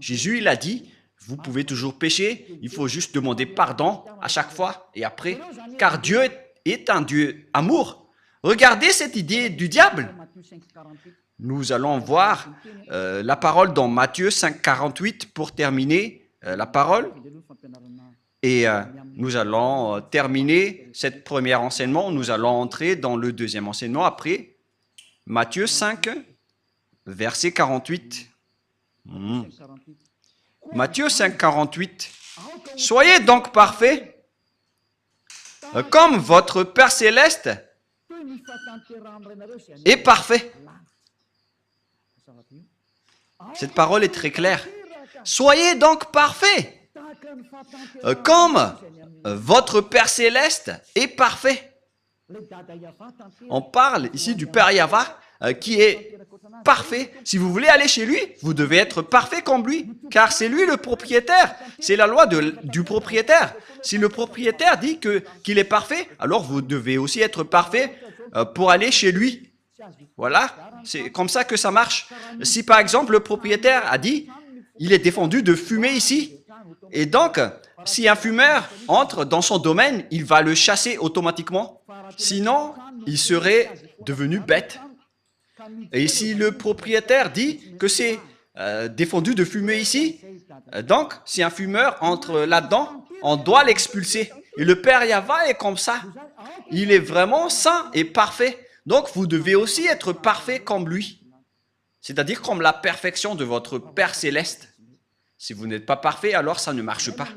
Jésus, il a dit, vous pouvez toujours pécher, il faut juste demander pardon à chaque fois et après, car Dieu est un Dieu amour. Regardez cette idée du diable. Nous allons voir la parole dans Matthieu 5, 48 pour terminer la parole. Et nous allons terminer cette première enseignement. Nous allons entrer dans le deuxième enseignement après. Matthieu 5, verset 48. Matthieu 5, 48. Soyez donc parfaits, comme votre Père céleste est parfait. Cette parole est très claire. Soyez donc parfaits, comme votre Père céleste est parfait. On parle ici du Père Yahva qui est parfait. Si vous voulez aller chez lui, vous devez être parfait comme lui, car c'est lui le propriétaire. C'est la loi du propriétaire. Si le propriétaire dit qu'il est parfait, alors vous devez aussi être parfait pour aller chez lui. Voilà, c'est comme ça que ça marche. Si par exemple le propriétaire a dit, il est défendu de fumer ici, et donc si un fumeur entre dans son domaine, il va le chasser automatiquement. Sinon, il serait devenu bête. Et si le propriétaire dit que c'est défendu de fumer ici, donc si un fumeur entre là-dedans, on doit l'expulser. Et le Père Yahva est comme ça. Il est vraiment saint et parfait. Donc vous devez aussi être parfait comme lui. C'est-à-dire comme la perfection de votre Père céleste. Si vous n'êtes pas parfait, alors ça ne marche pas.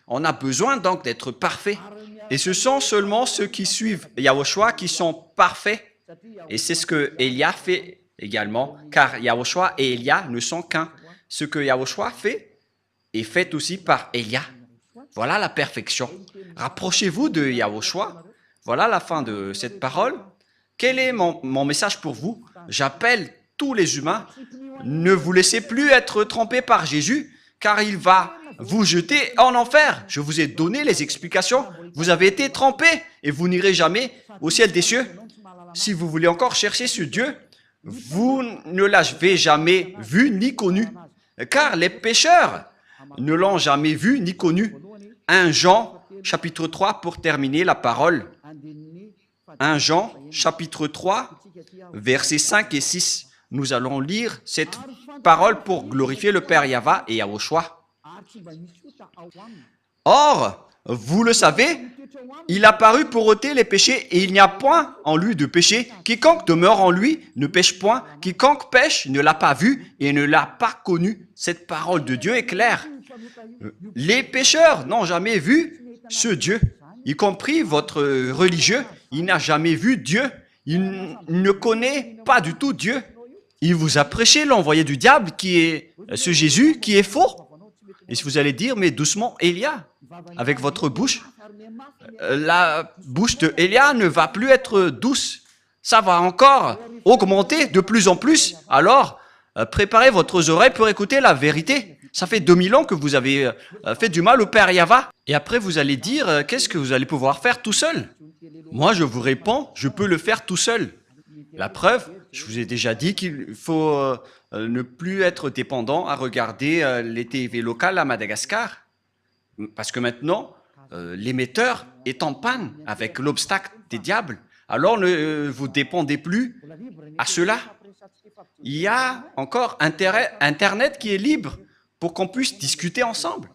On a besoin donc d'être parfait. Et ce sont seulement ceux qui suivent Yahushua qui sont parfaits. Et c'est ce que Élia fait également, car Yahushua et Élia ne sont qu'un. Ce que Yahushua fait est fait aussi par Élia. Voilà la perfection. Rapprochez-vous de Yahushua. Voilà la fin de cette parole. Quel est mon message pour vous? J'appelle tous les humains. Ne vous laissez plus être trompés par Jésus, car il va vous jeter en enfer. Je vous ai donné les explications. Vous avez été trompés et vous n'irez jamais au ciel des cieux. Si vous voulez encore chercher ce Dieu, vous ne l'avez jamais vu ni connu, car les pécheurs ne l'ont jamais vu ni connu. 1 Jean, chapitre 3, pour terminer la parole. 1 Jean, chapitre 3, versets 5 et 6. Nous allons lire cette parole pour glorifier le Père Yahva et Yahushua. Or, vous le savez, il a paru pour ôter les péchés et il n'y a point en lui de péché. Quiconque demeure en lui ne pêche point. Quiconque pêche ne l'a pas vu et ne l'a pas connu. Cette parole de Dieu est claire. Les pécheurs n'ont jamais vu ce Dieu, y compris votre religieux. Il n'a jamais vu Dieu. Il ne connaît pas du tout Dieu. Il vous a prêché l'envoyé du diable qui est ce Jésus qui est faux. Et si vous allez dire, mais doucement, Élia, avec votre bouche, la bouche de Élia ne va plus être douce. Ça va encore augmenter de plus en plus. Alors, préparez votre oreille pour écouter la vérité. Ça fait 2000 ans que vous avez fait du mal au Père Yahva. Et après, vous allez dire, qu'est-ce que vous allez pouvoir faire tout seul? Moi, je vous réponds, je peux le faire tout seul. La preuve, je vous ai déjà dit qu'il faut ne plus être dépendant à regarder les TV locales à Madagascar. Parce que maintenant, l'émetteur est en panne avec l'obstacle des diables. Alors ne vous dépendez plus à cela. Il y a encore Internet qui est libre pour qu'on puisse discuter ensemble.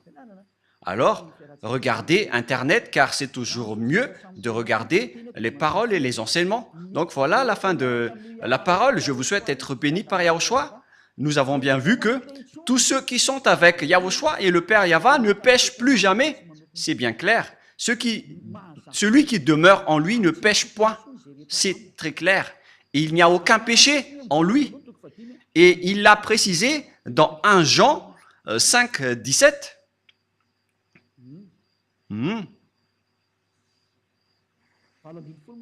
Alors, regardez Internet, car c'est toujours mieux de regarder les paroles et les enseignements. Donc voilà la fin de la parole. Je vous souhaite être bénis par Yahushua. Nous avons bien vu que tous ceux qui sont avec Yahushua et le Père Yahva ne pêchent plus jamais. C'est bien clair. Celui qui demeure en lui ne pêche point. C'est très clair. Et il n'y a aucun péché en lui. Et il l'a précisé dans 1 Jean 5, 17.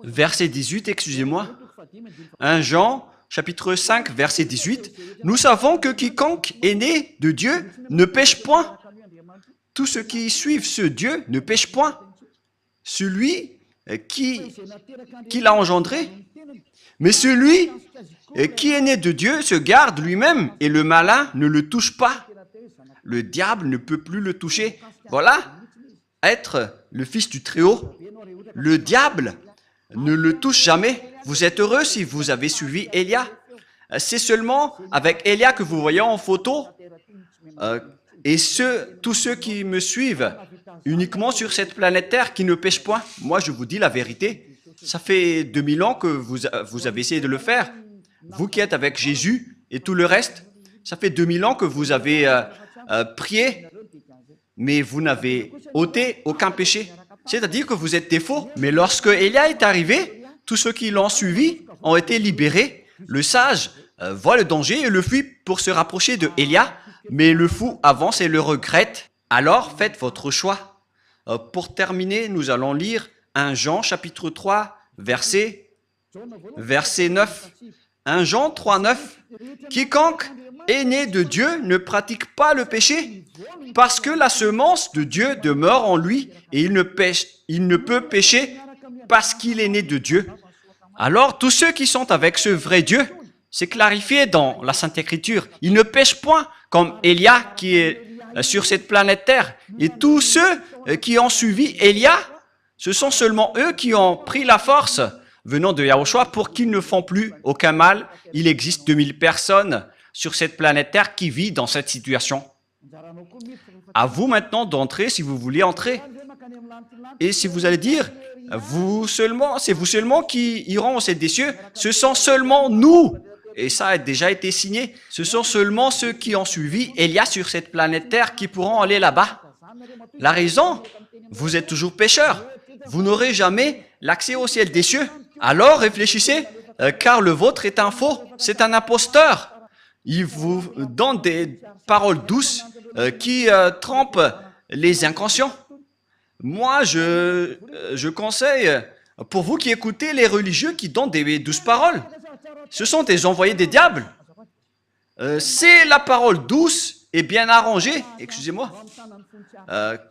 Verset 18, excusez-moi. 1 Jean, chapitre 5, verset 18. Nous savons que quiconque est né de Dieu ne pêche point. Tous ceux qui suivent ce Dieu ne pêchent point. Celui qui l'a engendré Mais celui qui est né de Dieu se garde lui-même et le malin ne le touche pas. Le diable ne peut plus le toucher. Voilà, être le fils du Très-Haut. Le diable ne le touche jamais. Vous êtes heureux si vous avez suivi Élia. C'est seulement avec Élia que vous voyez en photo. Et tous ceux qui me suivent uniquement sur cette planète Terre qui ne pêchent point. Moi, je vous dis la vérité. Ça fait 2000 ans que vous avez essayé de le faire. Vous qui êtes avec Jésus et tout le reste, ça fait 2000 ans que vous avez prié, mais vous n'avez ôté aucun péché. C'est-à-dire que vous êtes des faux. Mais lorsque Élia est arrivé, tous ceux qui l'ont suivi ont été libérés. Le sage voit le danger et le fuit pour se rapprocher de Élia, mais le fou avance et le regrette. Alors faites votre choix. Pour terminer, nous allons lire 1 Jean chapitre 3, verset 9. 1 Jean 3, 9. Quiconque est né de Dieu ne pratique pas le péché, parce que la semence de Dieu demeure en lui et il ne peut pécher parce qu'il est né de Dieu. Alors tous ceux qui sont avec ce vrai Dieu, c'est clarifié dans la Sainte Écriture, ils ne pêchent point comme Élia qui est sur cette planète Terre. Et tous ceux qui ont suivi Élia, ce sont seulement eux qui ont pris la force venant de Yahushua pour qu'ils ne font plus aucun mal. Il existe 2000 personnes sur cette planète Terre qui vivent dans cette situation. À vous maintenant d'entrer si vous voulez entrer. Et si vous allez dire, c'est vous seulement qui iront au ciel des cieux, ce sont seulement nous. Et ça a déjà été signé. Ce sont seulement ceux qui ont suivi Élia sur cette planète Terre qui pourront aller là-bas. La raison, vous êtes toujours pécheurs. Vous n'aurez jamais l'accès au ciel des cieux. Alors réfléchissez, car le vôtre est un faux, c'est un imposteur. Il vous donne des paroles douces qui trompent les inconscients. Moi, je conseille, pour vous qui écoutez les religieux qui donnent des douces paroles, ce sont des envoyés des diables. C'est la parole douce et bien arrangée, excusez-moi,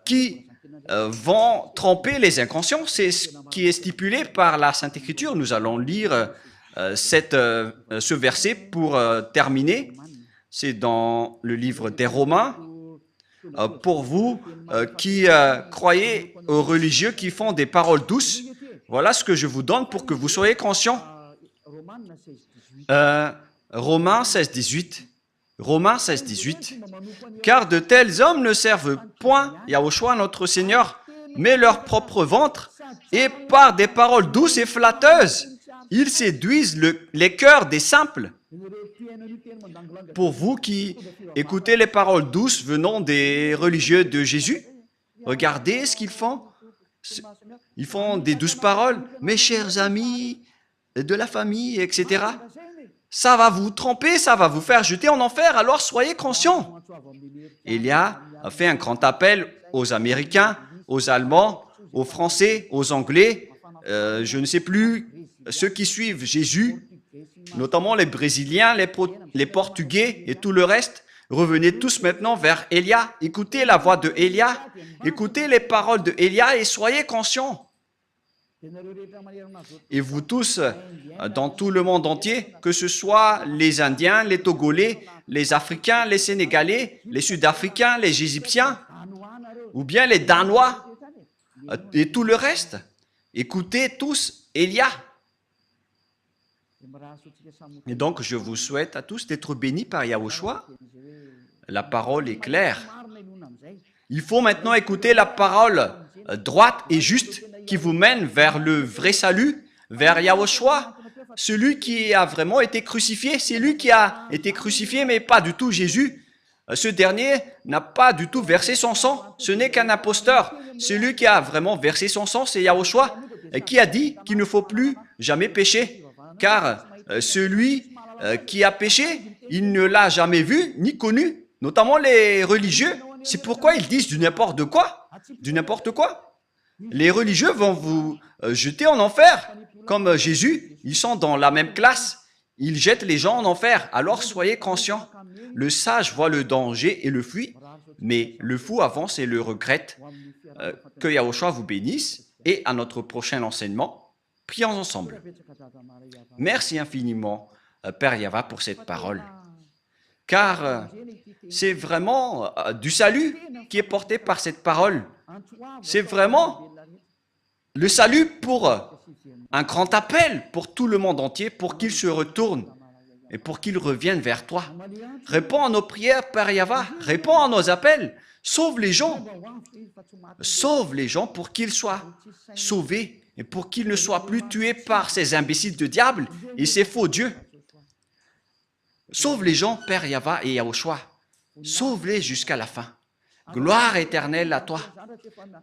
qui vont tromper les inconscients. C'est ce qui est stipulé par la Sainte Écriture. Nous allons lire ce verset pour terminer. C'est dans le livre des Romains. Pour vous qui croyez aux religieux qui font des paroles douces, voilà ce que je vous donne pour que vous soyez conscients. Romains 16, 18. Romains 16, 18. Car de tels hommes ne servent point Yahushua notre Seigneur, mais leur propre ventre, et par des paroles douces et flatteuses, ils séduisent les cœurs des simples. Pour vous qui écoutez les paroles douces venant des religieux de Jésus, regardez ce qu'ils font. Ils font des douces paroles, mes chers amis, de la famille, etc. Ça va vous tromper, ça va vous faire jeter en enfer, alors soyez conscients. Élia a fait un grand appel aux Américains, aux Allemands, aux Français, aux Anglais, je ne sais plus, ceux qui suivent Jésus, notamment les Brésiliens, les Portugais et tout le reste. Revenez tous maintenant vers Élia, écoutez la voix de Élia, écoutez les paroles de Élia et soyez conscients. Et vous tous, dans tout le monde entier, que ce soit les Indiens, les Togolais, les Africains, les Sénégalais, les Sud-Africains, les Égyptiens, ou bien les Danois, et tout le reste, écoutez tous Élia. Et donc, je vous souhaite à tous d'être bénis par Yahushua. La parole est claire. Il faut maintenant écouter la parole droite et juste qui vous mène vers le vrai salut, vers Yahushua, celui qui a vraiment été crucifié. C'est lui qui a été crucifié, mais pas du tout Jésus. Ce dernier n'a pas du tout versé son sang. Ce n'est qu'un imposteur. Celui qui a vraiment versé son sang, c'est Yahushua, qui a dit qu'il ne faut plus jamais pécher. Car celui qui a péché, il ne l'a jamais vu ni connu, notamment les religieux. C'est pourquoi ils disent du n'importe quoi. Du n'importe quoi. Les religieux vont vous jeter en enfer. Comme Jésus, ils sont dans la même classe. Ils jettent les gens en enfer. Alors soyez conscients. Le sage voit le danger et le fuit, mais le fou avance et le regrette. Que Yahushua vous bénisse et à notre prochain enseignement. Prions ensemble. Merci infiniment, Père Yava, pour cette parole. Car c'est vraiment du salut qui est porté par cette parole. C'est vraiment le salut pour un grand appel pour tout le monde entier, pour qu'il se retourne et pour qu'il revienne vers toi. Réponds à nos prières, Père Yava. Réponds à nos appels. Sauve les gens. Sauve les gens pour qu'ils soient sauvés et pour qu'ils ne soient plus tués par ces imbéciles de diable et ces faux dieux. Sauve les gens, Père Yava et Yahushua. Sauve-les jusqu'à la fin. Gloire éternelle à toi.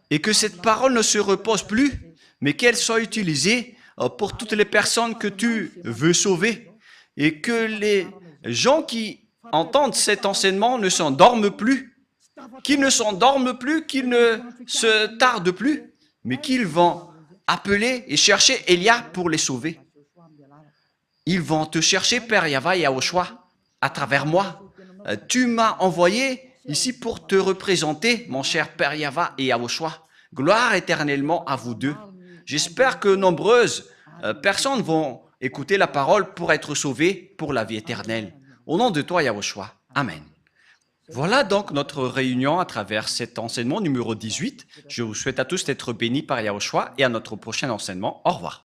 Et que cette parole ne se repose plus, mais qu'elle soit utilisée pour toutes les personnes que tu veux sauver. Et que les gens qui entendent cet enseignement ne s'endorment plus, qu'ils ne s'endorment plus, qu'ils ne se tardent plus, mais qu'ils vont appeler et chercher Elia pour les sauver. Ils vont te chercher, Père Yava et Yahushua, à travers moi. Tu m'as envoyé ici pour te représenter, mon cher Père Yava et Yahushua. Gloire éternellement à vous deux. J'espère que nombreuses personnes vont écouter la parole pour être sauvées pour la vie éternelle. Au nom de toi, Yahushua. Amen. Voilà donc notre réunion à travers cet enseignement numéro 18. Je vous souhaite à tous d'être bénis par Yahushua et à notre prochain enseignement. Au revoir.